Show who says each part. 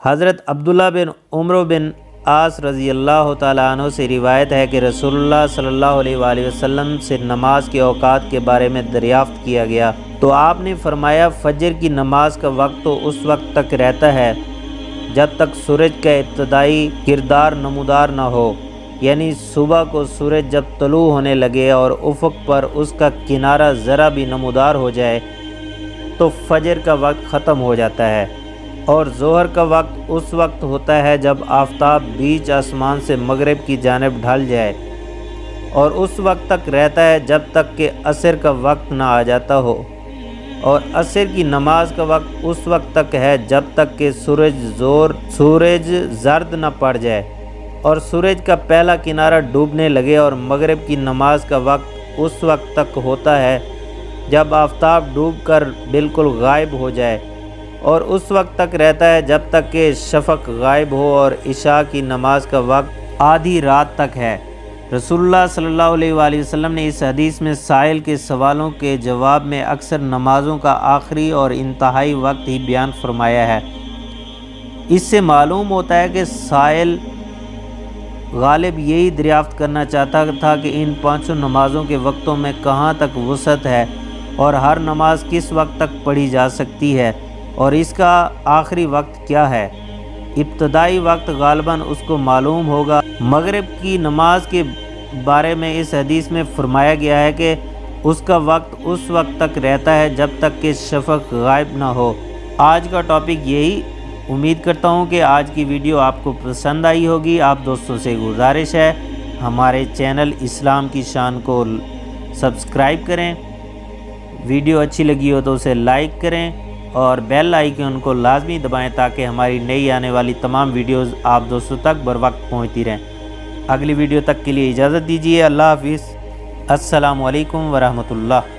Speaker 1: حضرت عبداللہ بن عمرو بن عاص رضی اللہ تعالیٰ عنہ سے روایت ہے کہ رسول اللہ صلی اللہ علیہ وآلہ وسلم سے نماز کے اوقات کے بارے میں دریافت کیا گیا تو آپ نے فرمایا فجر کی نماز کا وقت تو اس وقت تک رہتا ہے جب تک سورج کا ابتدائی کردار نمودار نہ ہو، یعنی صبح کو سورج جب طلوع ہونے لگے اور افق پر اس کا کنارہ ذرا بھی نمودار ہو جائے تو فجر کا وقت ختم ہو جاتا ہے، اور ظہر کا وقت اس وقت ہوتا ہے جب آفتاب بیچ آسمان سے مغرب کی جانب ڈھل جائے، اور اس وقت تک رہتا ہے جب تک کہ عصر کا وقت نہ آ جاتا ہو، اور عصر کی نماز کا وقت اس وقت تک ہے جب تک کہ سورج زرد نہ پڑ جائے اور سورج کا پہلا کنارہ ڈوبنے لگے، اور مغرب کی نماز کا وقت اس وقت تک ہوتا ہے جب آفتاب ڈوب کر بالکل غائب ہو جائے، اور اس وقت تک رہتا ہے جب تک کہ شفق غائب ہو، اور عشاء کی نماز کا وقت آدھی رات تک ہے۔ رسول اللہ صلی اللہ علیہ وآلہ وسلم نے اس حدیث میں سائل کے سوالوں کے جواب میں اکثر نمازوں کا آخری اور انتہائی وقت ہی بیان فرمایا ہے۔ اس سے معلوم ہوتا ہے کہ سائل غالب یہی دریافت کرنا چاہتا تھا کہ ان پانچوں نمازوں کے وقتوں میں کہاں تک وسعت ہے اور ہر نماز کس وقت تک پڑھی جا سکتی ہے، اور اس کا آخری وقت کیا ہے۔ ابتدائی وقت غالباً اس کو معلوم ہوگا۔ مغرب کی نماز کے بارے میں اس حدیث میں فرمایا گیا ہے کہ اس کا وقت اس وقت تک رہتا ہے جب تک کہ شفق غائب نہ ہو۔ آج کا ٹاپک یہی، امید کرتا ہوں کہ آج کی ویڈیو آپ کو پسند آئی ہوگی۔ آپ دوستوں سے گزارش ہے ہمارے چینل اسلام کی شان کو سبسکرائب کریں، ویڈیو اچھی لگی ہو تو اسے لائک کریں اور بیل آئیکن کو لازمی دبائیں تاکہ ہماری نئی آنے والی تمام ویڈیوز آپ دوستوں تک بر وقت پہنچتی رہیں۔ اگلی ویڈیو تک کے لیے اجازت دیجیے۔ اللہ حافظ۔ السلام علیکم ورحمۃ اللہ۔